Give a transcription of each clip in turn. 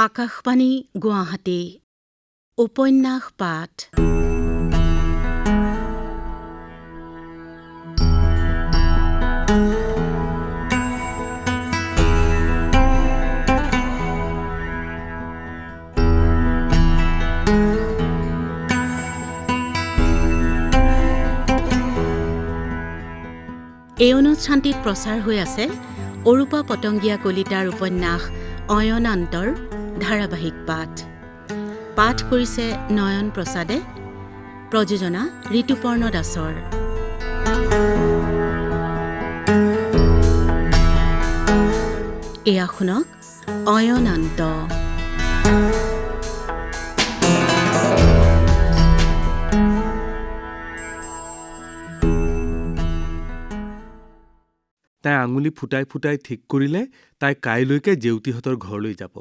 আকাশবাণী গুৱাহাটী উপন্যাস পাঠ এই অনুষ্ঠানটিত প্ৰচাৰ হৈ আছে অৰূপা পতংগীয়া কলিতাৰ উপন্যাস অয়নান্তৰ ধাৰাবাহিক পাঠ। পাঠ কৰিছে নয়ন প্ৰসাদে, প্ৰযোজনা ঋতুপৰ্ণ দাসৰ। এয়া শুনক অয়নান্ত। তাই আঙুলি ফুটাই ফুটাই ঠিক কৰিলে তাই কাইলৈকে জেউতীহঁতৰ ঘৰলৈ যাব।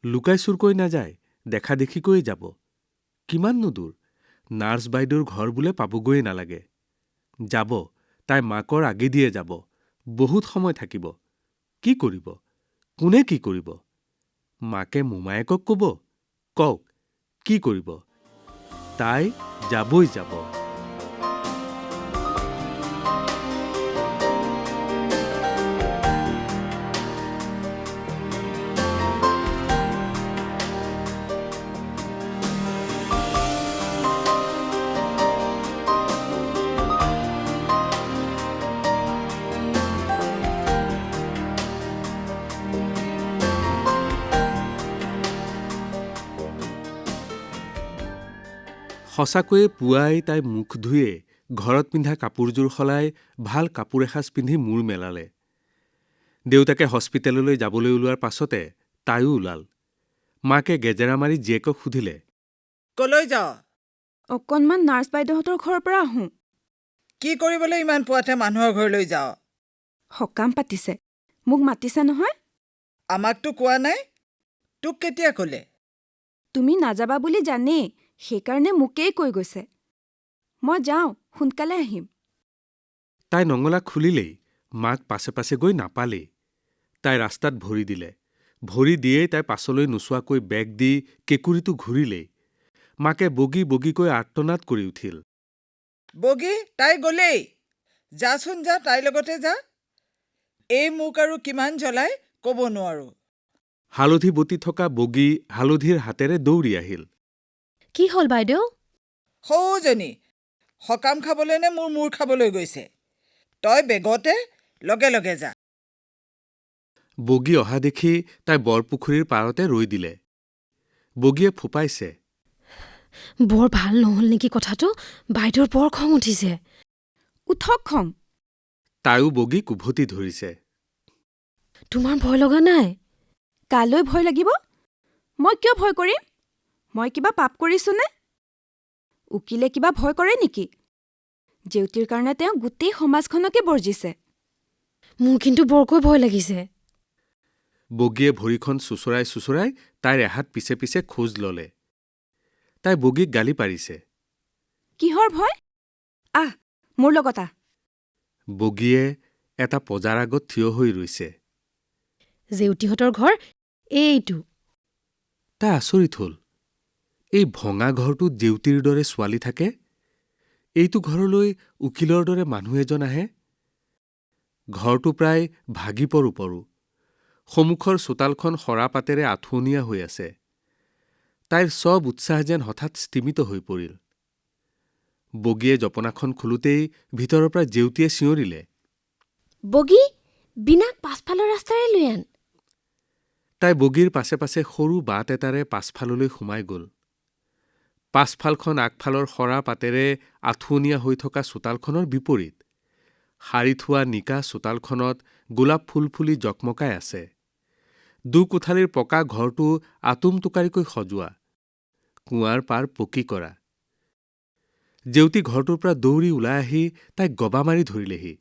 লুকাই চুৰকৈ নাযায়, দেখা দেখিকৈ যাব। কিমাননো দূৰ? নাৰ্ছ বাইদেউৰ ঘৰ বোলে পাবগৈয়ে নালাগে। যাব, তাই মাকৰ আগেদিয়ে যাব। বহুত সময় থাকিব। কি কৰিব? কোনে কি কৰিব? মাকে মোমায়েকক ক'ব? কওক, কি কৰিব? তাই যাবই যাব। সঁচাকৈয়ে পুৱাই তাই মুখ ধুয়ে ঘৰত পিন্ধা কাপোৰযোৰ সলাই ভাল কাপোৰ এসাঁজ পিন্ধি মূৰ মেলালে। দেউতাকে হস্পিটেললৈ যাবলৈ ওলোৱাৰ পাছতে তাইও ওলাল। মাকে গেজেৰা মাৰি জীয়েকক সুধিলে, কলৈ যাৱ? অকণমান নাৰ্ছ বাইদেউহঁতৰ ঘৰৰ পৰা আহোঁ। কি কৰিবলৈ ইমান পুৱাতে মানুহৰ ঘৰলৈ যাৱ? সকাম পাতিছে, মোক মাতিছে নহয়। আমাকতো কোৱা নাই। তোক কেতিয়া ক'লে? তুমি নাযাবা বুলি জানেই, সেইকাৰণে মোকেই কৈ গৈছে। মই যাওঁ, সোনকালে আহিম। তাই নঙলা খুলিলেই মাক পাছে পাছে গৈ নাপালেই। তাই ৰাস্তাত ভৰি দিলে। ভৰি দিয়েই তাই পাছলৈ নোচোৱাকৈ বেগ দি কেঁকুৰিটো ঘূৰিলেই। মাকে বগী বগীকৈ আৰ্তনাদ কৰি উঠিল। বগী, তাই গ'লেই। যাচোন যা, তাইৰ লগতে যা। এই মোক আৰু কিমান জ্বলাই ক'ব নোৱাৰো। হালধি বটি থকা বগী হালধিৰ হাতেৰে দৌৰি আহিল। কি হ'ল বাইদেউ? সৌজনী সকাম খাবলৈ নে মোৰ মূৰ খাবলৈ গৈছে? তই বেগতে লগে লগে যা। বগী অহা দেখি তাই বৰপুখুৰীৰ পাৰতে ৰৈ দিলে। বগীয়ে ফুপাইছে। বৰ ভাল নহ'ল নেকি কথাটো? বাইদেউৰ বৰ খং উঠিছে। উঠক খং। তাইও বগীক উভতি ধৰিছে। তোমাৰ ভয় লগা নাই? কালৈ ভয় লাগিব? মই কিয় ভয় কৰিম? মই কিবা পাপ কৰিছোনে? উকিলে কিবা ভয় কৰে নেকি? জেউতীৰ কাৰণে তেওঁ গোটেই সমাজখনকে বৰ্জিছে। মোৰ কিন্তু বৰকৈ ভয় লাগিছে। বগীয়ে ভৰিখন চোঁচৰাই চোঁচৰাই তাইৰ এহাত পিছে পিছে খোজ ল'লে। তাই বগীক গালি পাৰিছে। কিহৰ ভয়? আহ, মোৰ লগত আহ। বগীয়ে এটা পজাৰ আগত থিয় হৈ ৰৈছে। জেউতীহঁতৰ ঘৰ এইটো। তাই আচৰিত হ'ল। এই ভঙা ঘৰটোত জেউতীৰ দৰে ছোৱালী থাকে? এইটো ঘৰলৈ উকিলৰ দৰে মানুহ এজন আহে? ঘৰটো প্ৰায় ভাগি পৰো পৰো। সন্মুখৰ চোতালখন সৰাপাতেৰে আঠুৱনীয়া হৈ আছে। তাইৰ চব উৎসাহ যেন হঠাৎ স্তিমিত হৈ পৰিল। বগীয়ে জপনাখন খোলোতেই ভিতৰৰ পৰা জেউতীয়ে চিঞৰিলে, বগী, বিনাক পাছফালৰ ৰাস্তাৰে লৈ আন। তাই বগীৰ পাছে পাছে সৰু বাট এটাৰে পাছফাললৈ সোমাই গ'ল। পাছফালখন আগফালৰ সৰা পাতেৰে আঠুৱনীয়া হৈ থকা চোতালখনৰ বিপৰীত। শাৰী থোৱা নিকা চোতালখনত গোলাপ ফুল ফুলি জকমকাই আছে। দুকোঠালিৰ পকা ঘৰটো আটোমটোকাৰিকৈ সজোৱা। কুঁৱাৰ পাৰ পকী কৰা। জেউতী ঘৰটোৰ পৰা দৌৰি ওলাই আহি তাইক গবা মাৰি ধৰিলেহি।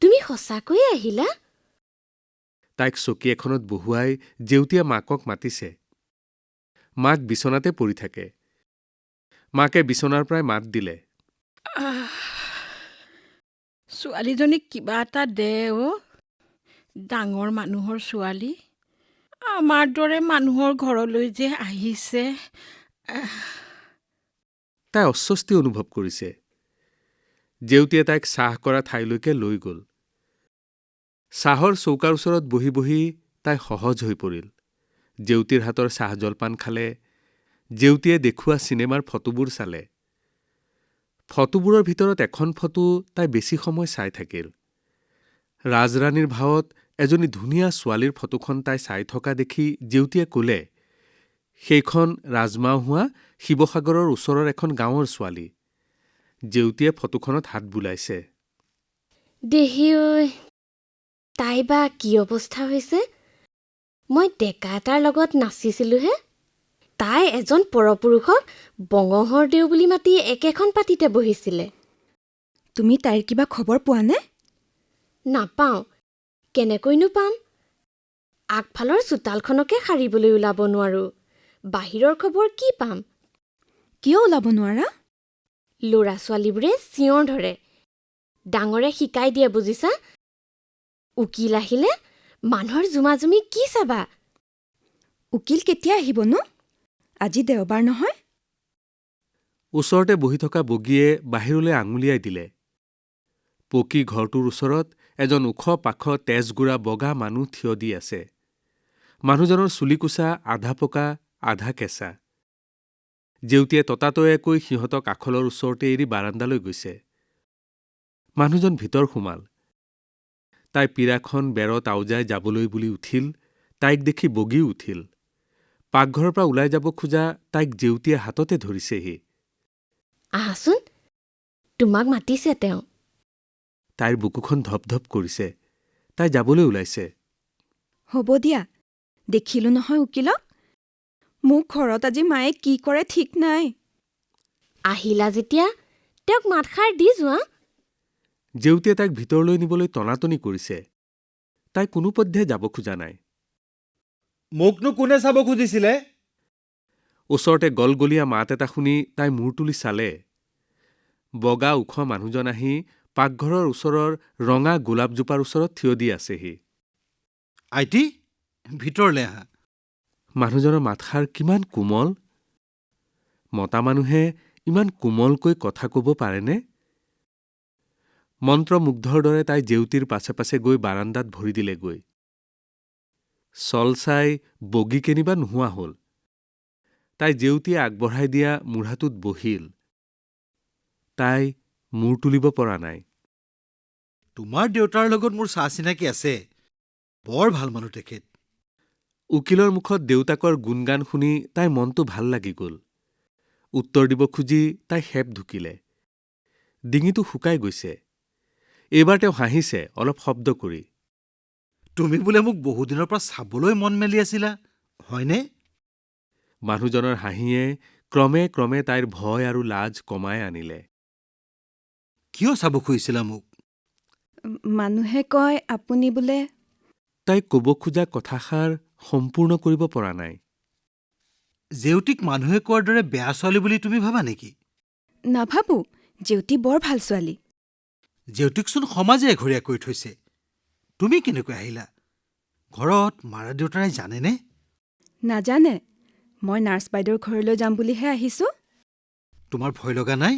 তুমি সঁচাকৈয়ে আহিলা? তাইক চকী এখনত বহুৱাই জেউতীয়ে মাকক মাতিছে। মাক বিচনাতে পৰি থাকে। মাকে বিচনাৰ পৰাই মাত দিলে, ছোৱালীজনীক কিবা এটা দে অ', ডাঙৰ মানুহৰ ছোৱালী। আমাৰ দৰে মানুহৰ ঘৰলৈ যে আহিছে। তাই অস্বস্তি অনুভৱ কৰিছে। জেউতীয়ে তাইক চাহ কৰা ঠাইলৈকে লৈ গ'ল। চাহৰ চৌকাৰ ওচৰত বহি বহি তাই সহজ হৈ পৰিল। জেউতীৰ হাতৰ চাহ জলপান খালে। জেউতীয়ে দেখুওৱা চিনেমাৰ ফটোবোৰ চালে। ফটোবোৰৰ ভিতৰত এখন ফটো তাই বেছি সময় চাই থাকিল। ৰাজৰাণীৰ ভাৱত এজনী ধুনীয়া ছোৱালীৰ ফটোখন তাই চাই থকা দেখি জেউতীয়ে ক'লে, সেইখন ৰাজমাও হোৱা শিৱসাগৰৰ ওচৰৰ এখন গাঁৱৰ ছোৱালী। জেউতীয়ে ফটোখনত হাত বুলাইছে। দেহি ঐ, তাই বা কি অৱস্থা হৈছে? মই ডেকা এটাৰ লগত নাচিছিলোহে। তাই এজন পৰপুৰুষক বঙহৰ দেও বুলি মাতি একেখন পাতিতে বহিছিলে। তুমি তাইৰ কিবা খবৰ পোৱানে? নাপাওঁ, কেনেকৈনো পাম? আগফালৰ চোতালখনকে সাৰিবলৈ ওলাব নোৱাৰোঁ। বাহিৰৰ খবৰ কি পাম? কিয় ওলাব নোৱাৰা? ল'ৰা ছোৱালীবোৰে চিঞৰ ধৰে। ডাঙৰে শিকাই দিয়ে বুজিছা। উকিল আহিলে মানুহৰ জুমাজুমি কি চাবা? উকিল কেতিয়া আহিবনো? আজি দেওবাৰ নহয়? ওচৰতে বহি থকা বগীয়ে বাহিৰলৈ আঙুলিয়াই দিলে। পকী ঘৰটোৰ ওচৰত এজন ওখ পাখ তেজগুৰা বগা মানুহ থিয় দি আছে। মানুহজনৰ চুলিকোছা আধা পকা আধা কেঁচা। জেউতীয়ে ততাতৈয়াকৈ সিহঁতক আখলৰ ওচৰতে এৰি বাৰাণ্ডালৈ গৈছে। মানুহজন ভিতৰ সোমাল। তাই পীৰাখন বেৰত আউজাই যাবলৈ বুলি উঠিল। তাইক দেখি বগীও উঠিল। পাকঘৰৰ পৰা ওলাই যাব খোজা তাইক জেউতীয়ে হাততে ধৰিছেহি। আহাচোন, তোমাক মাতিছে তেওঁ। তাইৰ বুকুখন ধপধপ কৰিছে। তাই যাবলৈ ওলাইছে। হ'ব দিয়া, দেখিলো নহয় উকিলক। মোক ঘৰত আজি মায়ে কি কৰে ঠিক নাই। আহিলা যেতিয়া তেওঁক মাতষাৰ দি যোৱা। জেউতীয়ে তাইক ভিতৰলৈ নিবলৈ টনাটনি কৰিছে। তাই কোনোপধ্যে যাব খোজা নাই। মোকনো কোনে চাব খুজিছিলে? ওচৰতে গলগলীয়া মাত এটা শুনি তাই মূৰ তুলি চালে। বগা ওখ মানুহজন আহি পাকঘৰৰ ওচৰৰ ৰঙা গোলাপজোপাৰ ওচৰত থিয় দি আছেহি। আইটি, ভিতৰলৈ আহা। মানুহজনৰ মাতষাৰ কিমান কোমল। মতা মানুহে ইমান কোমলকৈ কথা ক'ব পাৰেনে? মন্ত্ৰমুগ্ধৰ দৰে তাই জেউতীৰ পাছে পাছে গৈ বাৰাণ্ডাত ভৰি দিলেগৈ। চল চাই বগী কেনিবা নোহোৱা হ'ল। তাই জেউতীয়ে আগবঢ়াই দিয়া মূঢ়াটোত বহিল। তাই মূৰ তুলিব পৰা নাই। তোমাৰ দেউতাৰ লগত মোৰ চা চিনাকি আছে। বৰ ভাল মানুহ তেখেত। উকিলৰ মুখত দেউতাকৰ গুণগান শুনি তাইৰ মনটো ভাল লাগি গ'ল। উত্তৰ দিব খুজি তাই খেপ ঢুকিলে। ডিঙিটো শুকাই গৈছে। এইবাৰ তেওঁ হাঁহিছে অলপ শব্দ কৰি। তুমি বোলে মোক বহুদিনৰ পৰা চাবলৈ মন মেলি আছিলা, হয়নে? মানুহজনৰ হাঁহিয়ে ক্ৰমে ক্ৰমে তাইৰ ভয় আৰু লাজ কমাই আনিলে। কিয় চাব খুজিছিলা মোক? মানুহে কয় আপুনি বোলে। তাই ক'ব খোজা কথাষাৰ সম্পূৰ্ণ কৰিব পৰা নাই। জেউতীক মানুহে কোৱাৰ দৰে বেয়া ছোৱালী বুলি তুমি ভাবা নেকি? নাভাবো, জেউতী বৰ ভাল ছোৱালী। জেউতীকচোন সমাজে এঘৰীয়া কৰি থৈছে। তুমি কেনেকৈ আহিলা? ঘৰত মাৰা দেউতাই জানেনে? নাজানে। মই নাৰ্ছ বাইদেউৰ ঘৰলৈ যাম বুলিহে আহিছোঁ। তোমাৰ ভয় লগা নাই?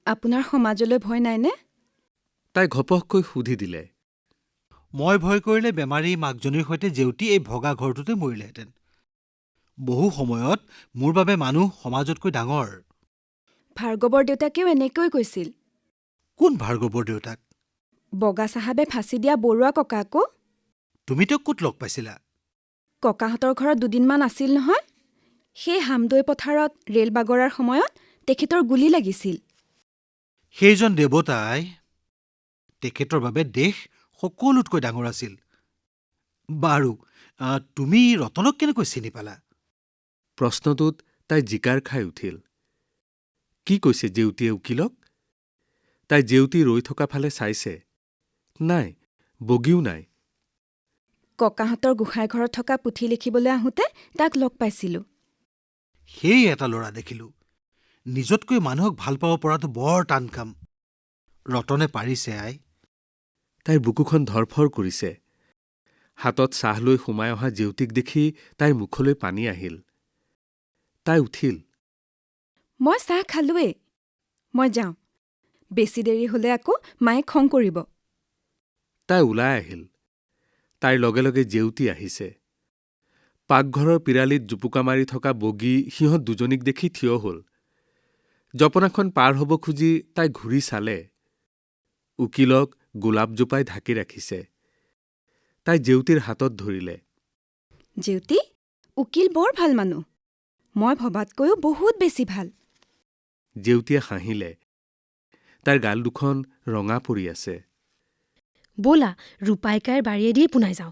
আপোনাৰ সমাজলৈ ভয় নাইনে? তাই ঘপহকৈ সুধি দিলে। মই ভয় কৰিলে বেমাৰী মাকজনীৰ সৈতে জেউতী এই ভগা ঘৰটোতে মৰিলেহেঁতেন। বহু সময়ত মোৰ বাবে মানুহ সমাজতকৈ ডাঙৰ। ভাৰ্গৱৰ দেউতাকেও এনেকৈ কৈছিল। কোন ভাৰ্গৱৰ দেউতাক? বগা চাহাবে ফাঁচি দিয়া বৰুৱা ককা আকৌ। তুমি তেওঁক ক'ত লগ পাইছিলা? ককাহঁতৰ ঘৰত দুদিনমান আছিল নহয়। সেই হামদৈ পথাৰত ৰেল বাগৰাৰ সময়ত তেখেতৰ গুলী লাগিছিল। সেইজন দেৱতাই তেখেতৰ বাবে দেশ সকলোতকৈ ডাঙৰ আছিল। বাৰু, তুমি ৰতনক কেনেকৈ চিনি পালা? প্ৰশ্নটোত তাই জিকাৰ খাই উঠিল। কি কৈছে জেউতীয়ে উকিলক? তাই জেউতী ৰৈ থকা ফালে চাইছে। নাই, বগীও নাই। ককাহঁতৰ গোসাঁই ঘৰত থকা পুথি লিখিবলৈ আহোঁতে তাক লগ পাইছিলোঁ। সেই এটা ল'ৰা দেখিলোঁ। নিজতকৈ মানুহক ভাল পাব পৰাটো বৰ টান কাম। ৰতনে পাৰিছে আই। তাইৰ বুকুখন ধৰফৰ কৰিছে। হাতত চাহ লৈ সোমাই অহা জেউতীক দেখি তাইৰ মুখলৈ পানী আহিল। তাই উঠিল। মই চাহ খালোৱেই। মই যাওঁ। বেছি দেৰি হ'লে আকৌ মায়ে খং কৰিব। তাই ওলাই আহিল। তাইৰ লগে লগে জেউতী আহিছে। পাকঘৰৰ পিৰালিত জুপুকা মাৰি থকা বগী সিহঁত দুজনীক দেখি থিয় হ'ল। জপনাখন পাৰ হ'ব খুজি তাই ঘূৰি চালে। উকিলক গোলাপজোপাই ঢাকি ৰাখিছে। তাই জেউতীৰ হাতত ধৰিলে। জেউতী, উকিল বৰ ভাল মানুহ। মই ভবাতকৈও বহুত বেছি ভাল। জেউতীয়ে হাঁহিলে। তাইৰ গাল দুখন ৰঙা পৰি আছে। ব'লা ৰূপাইকাৰ বাৰীয়েদিয়ে পোনাই যাওঁ।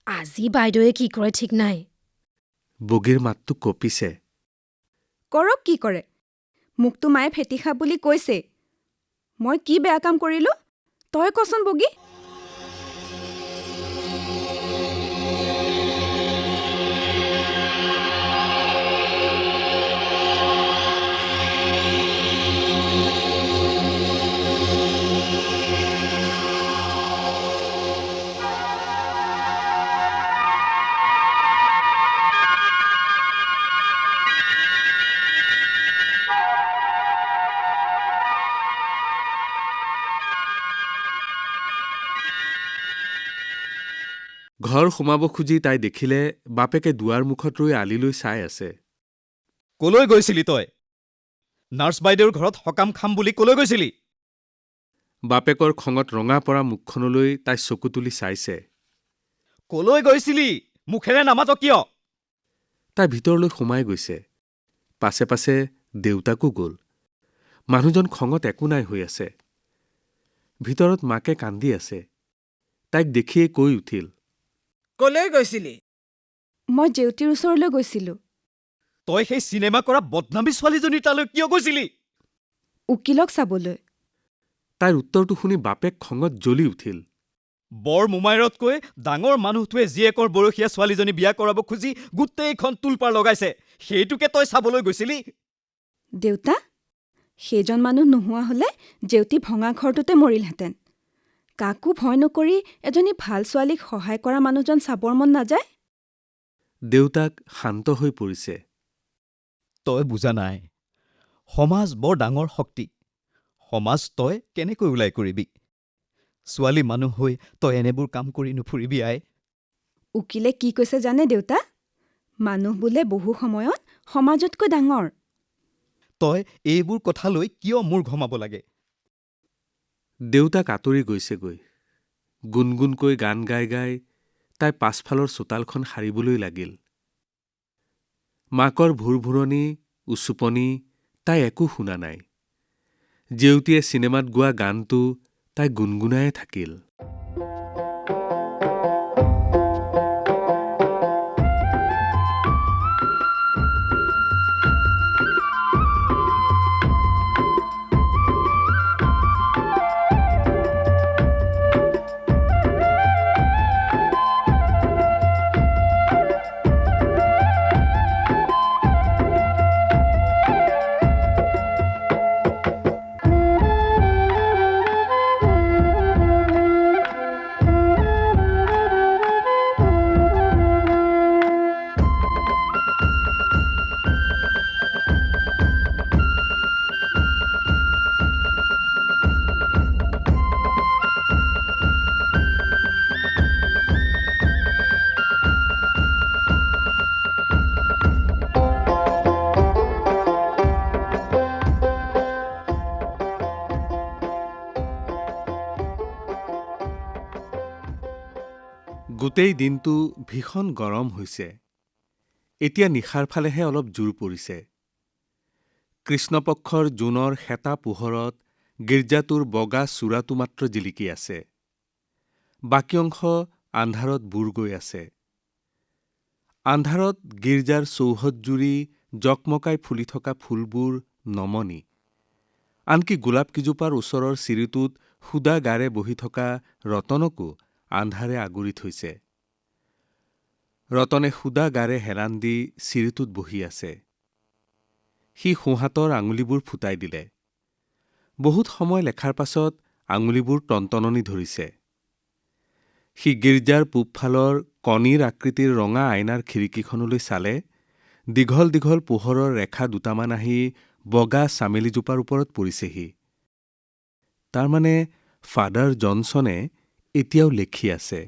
আজি বাইদেৱে কি কৰে ঠিক নাই। বগীৰ মাতটো কঁপিছে। কৰক কি কৰে। মোকতো মায়ে ফেটিসা বুলি কৈছে। মই কি বেয়া কাম কৰিলো? তই কচোন বগী। ঘৰ সোমাব খুজি তাই দেখিলে বাপেকে দুৱাৰ মুখত ৰৈ আলিলৈ চাই আছে। কলৈ গৈছিলি তই? নাৰ্ছ বাইদেউৰ ঘৰত সকাম খাম বুলি কলৈ গৈছিলি? বাপেকৰ খঙত ৰঙা পৰা মুখখনলৈ তাই চকু তুলি চাইছে। কলৈ গৈছিলি? মুখেৰে নামাত কিয়? তাই ভিতৰলৈ সোমাই গৈছে। পাছে পাছে দেউতাকো গ'ল। মানুহজন খঙত একো নাই হৈ আছে। ভিতৰত মাকে কান্দি আছে। তাইক দেখিয়েই কৈ উঠিল। কলৈ গৈছিলি? মই জেউতীৰ ওচৰলৈ গৈছিলোঁ। তই সেই চিনেমা কৰা বদনামী ছোৱালীজনীৰ তালৈ কিয় গৈছিলি? উকিলক চাবলৈ। তাইৰ উত্তৰটো শুনি বাপেক খঙত জ্বলি উঠিল। বৰ মোমাইৰতকৈ ডাঙৰ মানুহটোৱে জীয়েকৰ বয়সীয়া ছোৱালীজনী বিয়া কৰাব খুজি গোটেইখন তোলপাৰ লগাইছে। সেইটোকে তই চাবলৈ গৈছিলি? দেউতা, সেইজন মানুহ নোহোৱা হ'লে জেউতী ভঙা ঘৰটোতে মৰিলহেঁতেন। কাকো ভয় নকৰি এজনী ভাল ছোৱালীক সহায় কৰা মানুহজন চাবৰ মন নাযায়? দেউতাক শান্ত হৈ পৰিছে। তই বুজা নাই। সমাজ বৰ ডাঙৰ শক্তি। সমাজ তই কেনেকৈ ওলাই কৰিবি? ছোৱালী মানুহ হৈ তই এনেবোৰ কাম কৰি নুফুৰিবি আই। উকিলে কি কৈছে জানে দেউতা? মানুহ বোলে বহু সময়ত সমাজতকৈ ডাঙৰ। তই এইবোৰ কথালৈ কিয় মূৰ ঘমাব লাগে? দেউতাক আঁতৰি গৈছেগৈ। গুণগুণকৈ গান গাই গাই তাই পাছফালৰ চোতালখন সাৰিবলৈ লাগিল। মাকৰ ভুৰভুৰণি, উচুপনি তাই একো শুনা নাই। জেউতীয়ে চিনেমাত গোৱা গানটো তাই গুণগুণায়ে থাকিল। গোটেই দিনটো ভীষণ গৰম হৈছে। এতিয়া নিশাৰ ফালেহে অলপ জোৰ পৰিছে। কৃষ্ণপক্ষৰ জোনৰ শেঁতা পোহৰত গীৰ্জাটোৰ বগা চূড়াটো মাত্ৰ জিলিকি আছে। বাকী অংশ আন্ধাৰত বুৰ গৈ আছে। আন্ধাৰত গীৰ্জাৰ চৌহদজুৰি জকমকাই ফুলি থকা ফুলবোৰ নমনি। আনকি গোলাপকেইজোপাৰ ওচৰৰ চিৰিটোত সুদা গাৰে বহি থকা ৰতনকো আন্ধাৰে আগুৰি থৈছে। ৰতনে সুদা গাৰে হেৰান দি চিৰিটোত বহি আছে। সি সোঁহাতৰ আঙুলিবোৰ ফুটাই দিলে। বহুত সময় লেখাৰ পাছত আঙুলিবোৰ টনটননি ধৰিছে। সি গীৰ্জাৰ পূবফালৰ কণীৰ আকৃতিৰ ৰঙা আইনাৰ খিৰিকীখনলৈ চালে দীঘল দীঘল পোহৰৰ ৰেখা দুটামান আহি বগা চামেলিজোপাৰ ওপৰত পৰিছেহি। তাৰমানে ফাদাৰ জনছনে এতিয়াও লেখি আছে।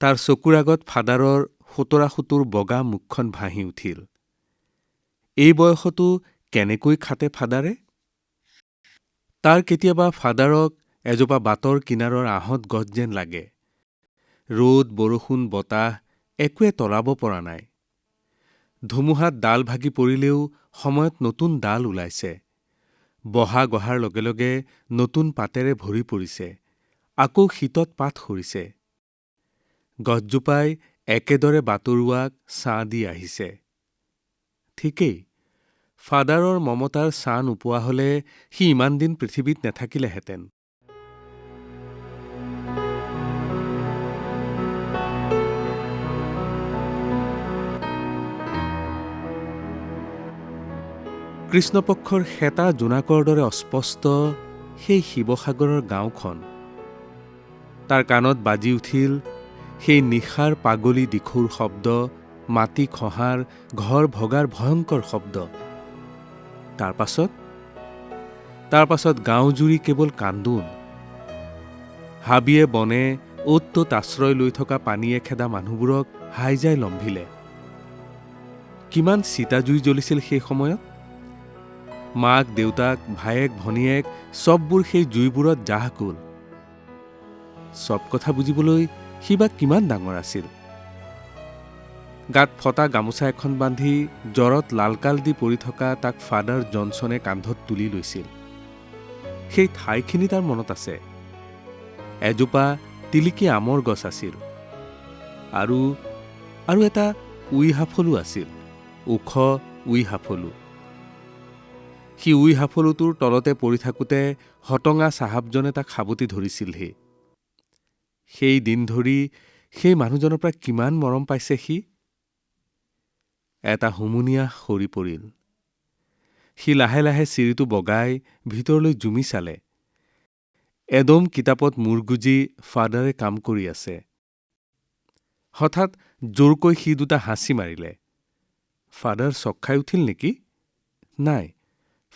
তাৰ চকুৰ আগত ফাদাৰৰ সোতৰা-সোতৰ বগা মুখখন ভাঁহি উঠিল। এই বয়সতো কেনেকৈ খাটে ফাদাৰে? তাৰ কেতিয়াবা ফাদাৰক এজোপা বাটৰ কিনাৰৰ আহঁত গছ যেন লাগে। ৰ'দ, বৰষুণ, বতাহ একোৱে তলাব পৰা নাই। ধুমুহাত ডাল ভাগি পৰিলেও সময়ত নতুন ডাল ওলাইছে। বহাগ অহাৰ লগে লগে নতুন পাতেৰে ভৰি পৰিছে। আকৌ শীতত পাত সৰিছে। গছজোপাই একেদৰে বাটৰুৱাক ছাঁ দি আহিছে। ঠিকেই, ফাদাৰৰ মমতাৰ ছাঁ নোপোৱা হলে সি ইমান দিন পৃথিৱীত নেথাকিলেহেঁতেন। কৃষ্ণপক্ষৰ শেঁতা জোনাকৰ দৰে অস্পষ্ট সেই শিৱসাগৰৰ গাঁওখন। তাৰ কাণত বাজি উঠিল সেই নিশাৰ পাগলী দিখৌৰ শব্দ, মাটি খহাৰ, ঘৰ ভগাৰ ভয়ংকৰ শব্দ। তাৰ পাছত গাঁওজুৰি কেৱল কান্দোন। হাবিয়ে বনে অ'ত ত'ত আশ্ৰয় লৈ থকা পানীয়ে খেদা মানুহবোৰক হাই যাই লম্ভিলে। কিমান চিতাজুই জ্বলিছিল সেই সময়ত। মাক, দেউতাক, ভায়েক, ভনীয়েক চববোৰ সেই জুইবোৰত জাহকুল। চব কথা বুজিবলৈ সি বা কিমান ডাঙৰ আছিল। গাত ফটা গামোচা এখন বান্ধি জ্বৰত লালকাল দি পৰি থকা তাক ফাদাৰ জনছনে কান্ধত তুলি লৈছিল। সেই ঠাইখিনি তাৰ মনত আছে। এজোপা তিলিকি আমৰ গছ আছিল। আৰু এটা উই হাফলু আছিল, ওখ উই হাফলু। সি উই হাফলুটোৰ তলতে পৰি থাকোঁতে হটঙা চাহাবজনে তাক সাবটি ধৰিছিলহি। সেই দিন ধৰি সেই মানুহজনৰ পৰা কিমান মৰম পাইছে সি। এটা হুমুনিয়াহ সৰি পৰিল। সি লাহে লাহে চিৰিটো বগাই ভিতৰলৈ জুমি চালে। এদম কিতাপত মূৰ গুজি ফাদাৰে কাম কৰি আছে। হঠাৎ জোৰকৈ সি দুটা হাঁচি মাৰিলে। ফাদাৰ চক খাই উঠিল নেকি? নাই,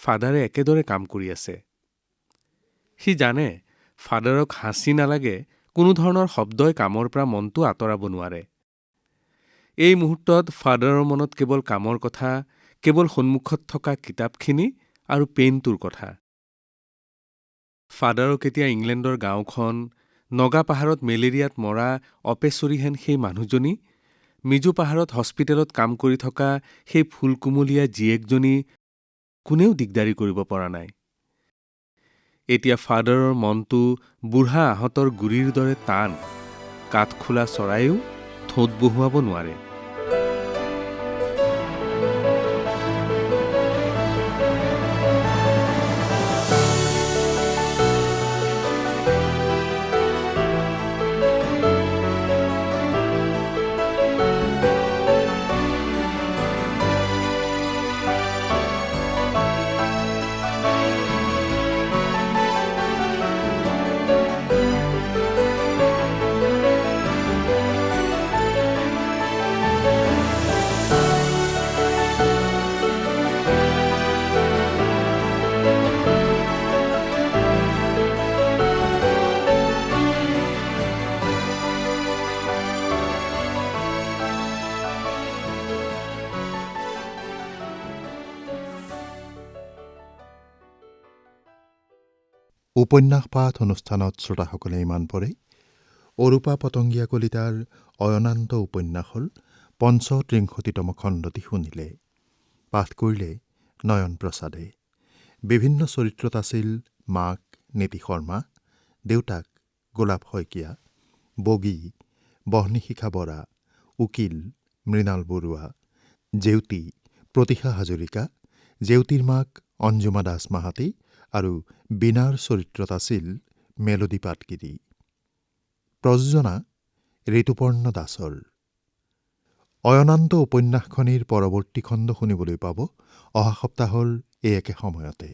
ফাদাৰে একেদৰে কাম কৰি আছে। সি জানে ফাদাৰক হাঁচি নালাগে, কোনো ধৰণৰ শব্দই কামৰ পৰা মনটো আঁতৰাব নোৱাৰে। এই মুহূৰ্তত ফাদাৰৰ মনত কেৱল কামৰ কথা, কেৱল সন্মুখত থকা কিতাপখিনি আৰু পেইনটোৰ কথা। ফাদাৰক এতিয়া ইংলেণ্ডৰ গাঁওখন, নগা পাহাৰত মেলেৰিয়াত মৰা অপেচৰীহেন সেই মানুহজনী, মিজু পাহাৰত হস্পিটেলত কাম কৰি থকা সেই ফুলকুমলীয়া জীয়েকজনী কোনেও দিগদাৰি কৰিব পৰা নাই। এতিয়া ফাদাৰৰ মনটো বুঢ়া আহঁতৰ গুৰিৰ দৰে টান। কাঠখোলা চৰাইও ঠোঁট বহুৱাব নোৱাৰে। উপন্যাস পাঠ অনুষ্ঠানত শ্ৰোতাসকলে ইমান পৰে অৰূপা পতংগীয়া কলিতাৰ অয়নান্ত উপন্যাস হ'ল ৩৫তম খণ্ডটি শুনিলে। পাঠ কৰিলে নয়ন প্ৰসাদে। বিভিন্ন চৰিত্ৰত আছিল মাক নীতি শৰ্মা, দেউতাক গোলাপ শইকীয়া, বগী বহ্নিশিখা বৰা, উকিল মৃণাল বৰুৱা, জেউতী প্ৰতিশা হাজৰিকা, জেউতীৰ মাক অঞ্জুমা দাস মাহাতি আৰু বীণাৰ চৰিত্ৰত আছিল মেলডী পাটগিৰি। প্ৰযোজনা ঋতুপৰ্ণ দাসৰ। অয়নান্ত উপন্যাসখনিৰ পৰৱৰ্তী খণ্ড শুনিবলৈ পাব অহা সপ্তাহৰ এই একে সময়তে।